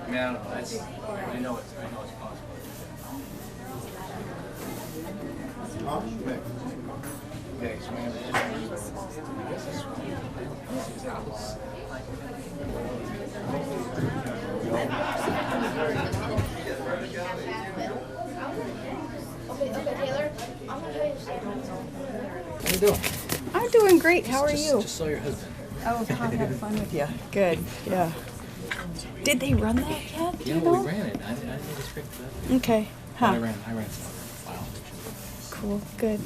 Man, I know it's possible. Okay, so we have Taylor, I'm gonna tell you How you doing? I'm doing great. How are you? Just saw your husband. Oh, Tom had fun with you. Good. Yeah. Did they run that yet? Do you know? We ran it. I think it's great for that. Okay. Huh. I ran some. Wow. Cool. Good.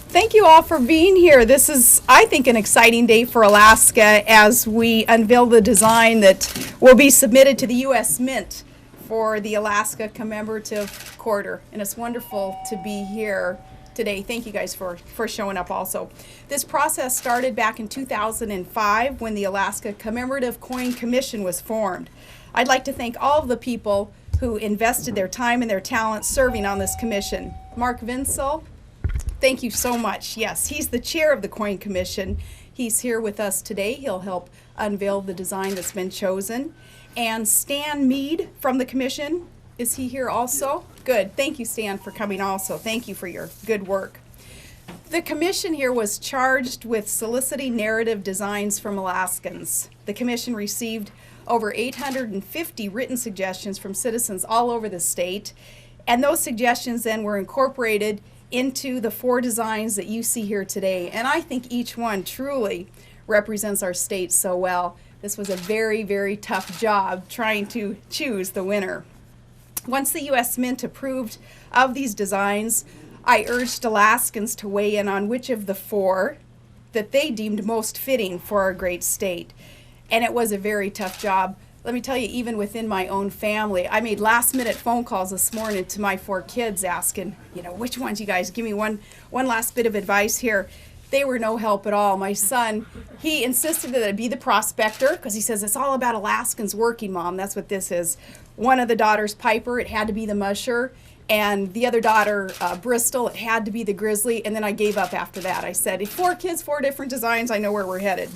Thank you all for being here. This is, I think, an exciting day for Alaska as we unveil the design that will be submitted to the U.S. Mint for the Alaska Commemorative Quarter. And it's wonderful to be here today. Thank you guys for showing up also. This process started back in 2005 when the Alaska Commemorative Coin Commission was formed. I'd like to thank all of the people who invested their time and their talent serving on this commission. Mark Vinsel, thank you so much. Yes, he's the chair of the Coin Commission. He's here with us today. He'll help unveil the design that's been chosen. And Stan Mead from the commission, is he here also? Good. Thank you, Stan, for coming also. Thank you for your good work. The commission here was charged with soliciting narrative designs from Alaskans. The commission received over 850 written suggestions from citizens all over the state, and those suggestions then were incorporated into the 4 designs that you see here today. And I think each one truly represents our state so well. This was a very, very tough job trying to choose the winner. Once the U.S. Mint approved of these designs, I urged Alaskans to weigh in on which of the 4 that they deemed most fitting for our great state. And it was a very tough job. Let me tell you, even within my own family, I made last-minute phone calls this morning to my 4 kids asking, which ones you guys, give me one last bit of advice here. They were no help at all. My son, he insisted that it be the prospector because he says it's all about Alaskans working, Mom. That's what this is. One of the daughters, Piper, it had to be the musher. And the other daughter, Bristol, it had to be the grizzly. And then I gave up after that. I said, 4 kids, 4 different designs, I know where we're headed.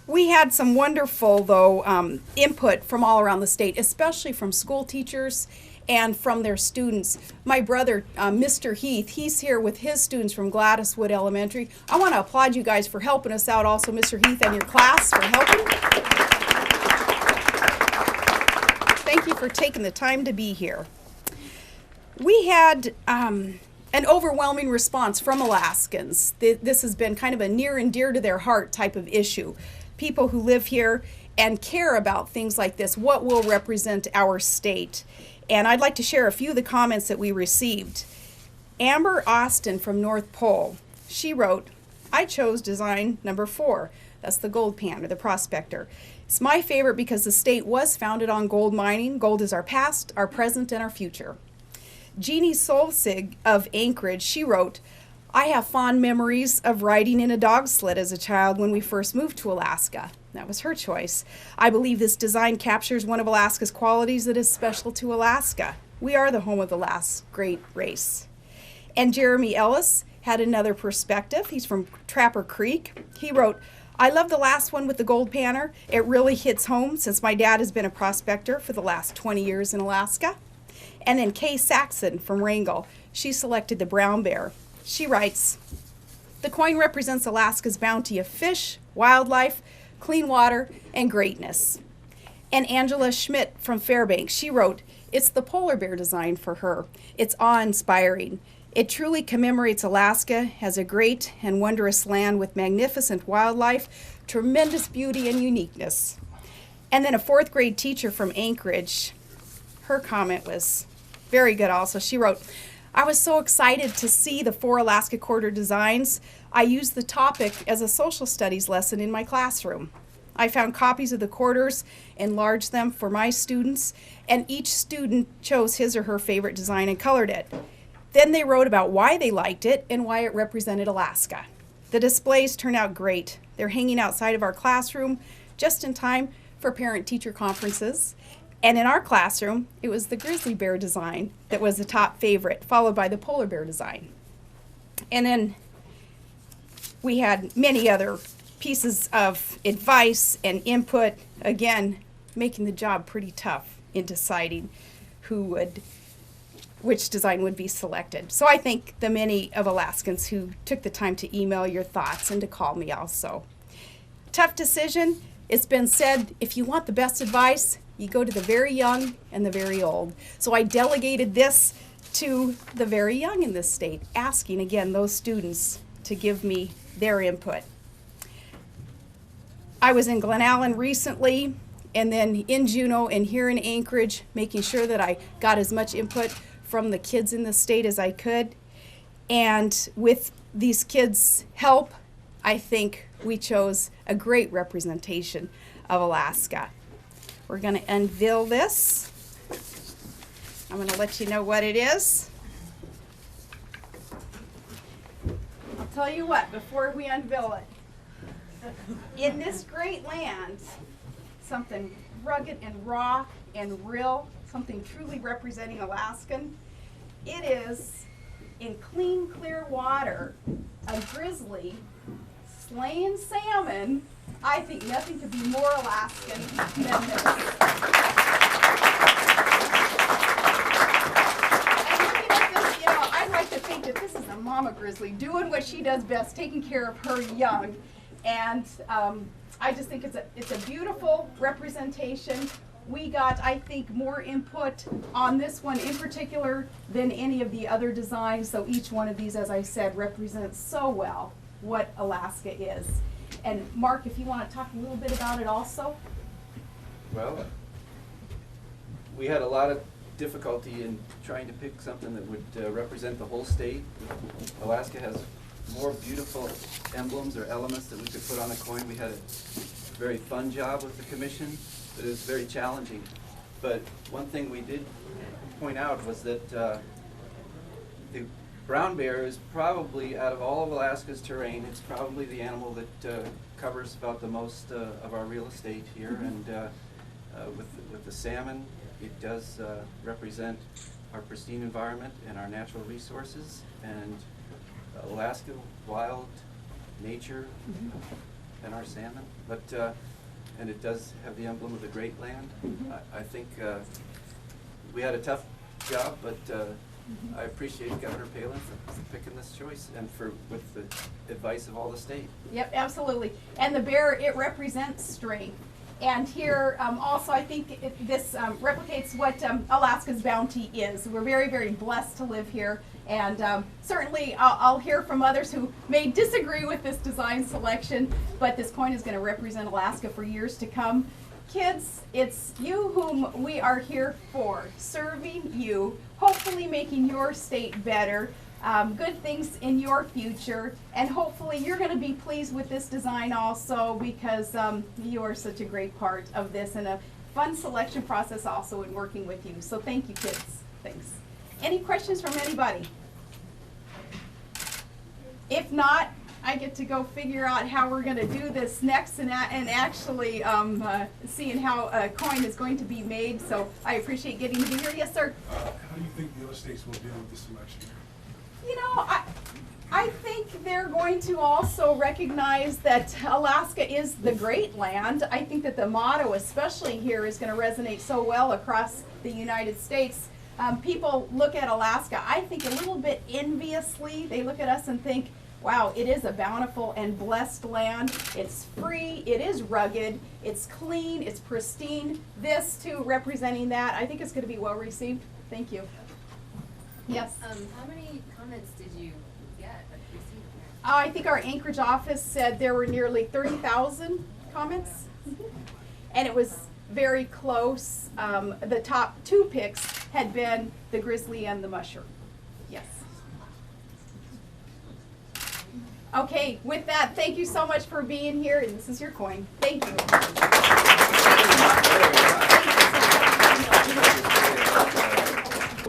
We had some wonderful, though, input from all around the state, especially from school teachers and from their students. My brother, Mr. Heath, he's here with his students from Gladyswood Elementary. I want to applaud you guys for helping us out also, Mr. Heath, and your class for helping. Thank you for taking the time to be here. We had an overwhelming response from Alaskans. This has been kind of a near and dear to their heart type of issue. People who live here and care about things like this, what will represent our state. And I'd like to share a few of the comments that we received. Amber Austin from North Pole, she wrote, I chose design number 4. That's the gold pan, or the prospector. It's my favorite because the state was founded on gold mining. Gold is our past, our present, and our future. Jeannie Solsig of Anchorage, she wrote, I have fond memories of riding in a dog sled as a child when we first moved to Alaska. That was her choice. I believe this design captures one of Alaska's qualities that is special to Alaska. We are the home of the last great race. And Jeremy Ellis had another perspective. He's from Trapper Creek. He wrote, I love the last one with the gold panner. It really hits home since my dad has been a prospector for the last 20 years in Alaska. And then Kay Saxon from Wrangell, she selected the brown bear. She writes, the coin represents Alaska's bounty of fish, wildlife, clean water, and greatness. And Angela Schmidt from Fairbanks, she wrote, it's the polar bear design for her. It's awe-inspiring. It truly commemorates Alaska as a great and wondrous land with magnificent wildlife, tremendous beauty, and uniqueness. And then a 4th grade teacher from Anchorage, her comment was very good also. She wrote, I was so excited to see the 4 Alaska Quarter designs. I used the topic as a social studies lesson in my classroom. I found copies of the quarters, enlarged them for my students, and each student chose his or her favorite design and colored it. Then they wrote about why they liked it and why it represented Alaska. The displays turned out great. They're hanging outside of our classroom just in time for parent-teacher conferences. And in our classroom, it was the grizzly bear design that was the top favorite, followed by the polar bear design. And then we had many other pieces of advice and input, again, making the job pretty tough in deciding which design would be selected. So I thank the many of Alaskans who took the time to email your thoughts and to call me also. Tough decision. It's been said, if you want the best advice, you go to the very young and the very old. So I delegated this to the very young in this state, asking again those students to give me their input. I was in Glen Allen recently, and then in Juneau and here in Anchorage, making sure that I got as much input from the kids in the state as I could. And with these kids' help, I think we chose a great representation of Alaska. We're going to unveil this. I'm going to let you know what it is. I'll tell you what, before we unveil it. In this great land, something rugged and raw and real, something truly representing Alaskan. It is, in clean, clear water, a grizzly slaying salmon. I think nothing could be more Alaskan than this. And looking at this, I like to think that this is a mama grizzly doing what she does best, taking care of her young. And I just think it's a beautiful representation. We got, I think, more input on this one in particular than any of the other designs. So each one of these, as I said, represents so well what Alaska is. And Mark, if you want to talk a little bit about it also. Well, we had a lot of difficulty in trying to pick something that would represent the whole state. Alaska has more beautiful emblems or elements that we could put on a coin. We had a very fun job with the commission, but it was very challenging. But one thing we did point out was that the brown bear is probably, out of all of Alaska's terrain, it's probably the animal that covers about the most of our real estate here. And with the salmon, it does represent our pristine environment and our natural resources, and Alaska, wild nature, and our salmon. But and it does have the emblem of the Great Land. I think we had a tough job, but I appreciate Governor Palin for picking this choice and with the advice of all the state. Yep, absolutely. And the bear, it represents strength. And here also, I think this replicates what Alaska's bounty is. We're very, very blessed to live here. And certainly I'll hear from others who may disagree with this design selection, but this coin is going to represent Alaska for years to come. Kids, it's you whom we are here for, serving you, hopefully making your state better, good things in your future, and hopefully you're going to be pleased with this design also, because you are such a great part of this and a fun selection process also in working with you. So thank you, kids. Thanks. Any questions from anybody? If not, I get to go figure out how we're going to do this next and actually seeing how a coin is going to be made. So I appreciate getting to be here. Yes, sir? How do you think the other states will deal with this election? You know, I think they're going to also recognize that Alaska is the great land. I think that the motto, especially here, is going to resonate so well across the United States. People look at Alaska, I think, a little bit enviously. They look at us and think, wow, it is a bountiful and blessed land. It's free, it is rugged, it's clean, it's pristine. This, too, representing that, I think it's going to be well received. Thank you. Yes? How many comments did you get, receive? I think our Anchorage office said there were nearly 30,000 comments. And it was very close. The top two picks had been the grizzly and the mushroom. Yes. Okay, with that, thank you so much for being here, and this is your coin. Thank you.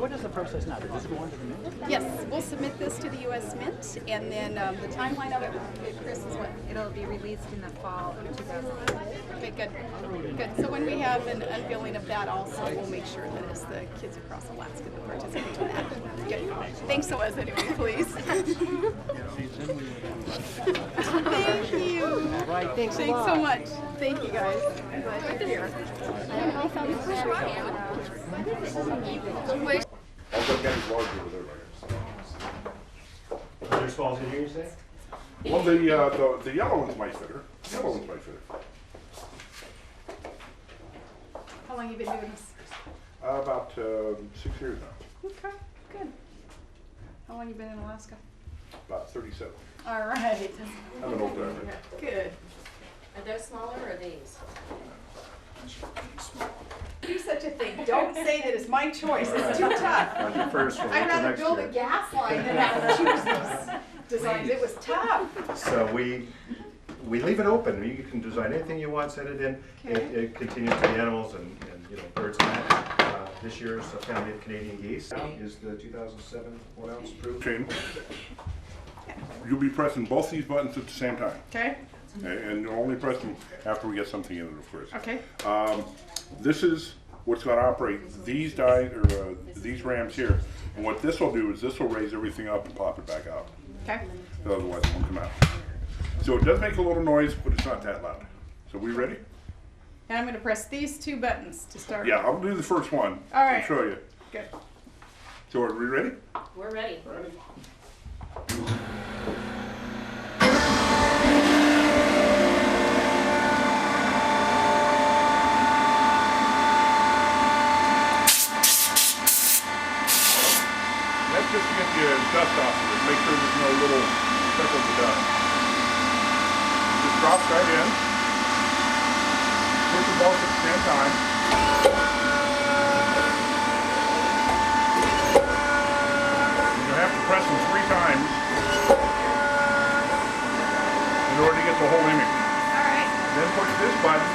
So what is the process now? Does this go on to the mint? Yes, we'll submit this to the U.S. Mint, and then the timeline of it, Chris, is what? It'll be released in the fall of 2008. Okay, good. Good. So when we have an unveiling of that also, we'll make sure that it's the kids across Alaska that participate in that. Good. Thanks so much anyway, please. Thank you. All right, thanks Thanks so much. Thank you, guys. I'm glad you're here. I'll go get his large over there. There's falls in here, you say? Well, the yellow one's my fitter. The yellow one's my fitter. How long have you been doing this? About 6 years now. Okay, good. How long have you been in Alaska? About 37. All right. I'm an old driver. Good. Are those smaller or these? Do such a thing. Don't say that it's my choice. It's too tough. On your first one, I'd what's the rather next build a year? gas line than have to choose these designs. It was tough. So we leave it open. You can design anything you want, send it in. Okay. It continues to the animals and birds and that. This year's family of Canadian geese is the 2007 1-ounce proof. Shane, you'll be pressing both these buttons at the same time. Okay. And you'll only press them after we get something in it, of course. Okay. This is what's going to operate these these rams here. And what this will do is this will raise everything up and pop it back out. Okay. Otherwise it won't come out. So it does make a little noise, but it's not that loud. So we ready? And I'm going to press these two buttons to start. Yeah, I'll do the first one. All right. I'll show you. Good. So are we ready? We're ready. That's just to get the dust off of it. Make sure there's no little speckles of dust. Just drop right in. Push them both at the same time. You have to press them 3 times in order to get the whole image. All right. Then push this button,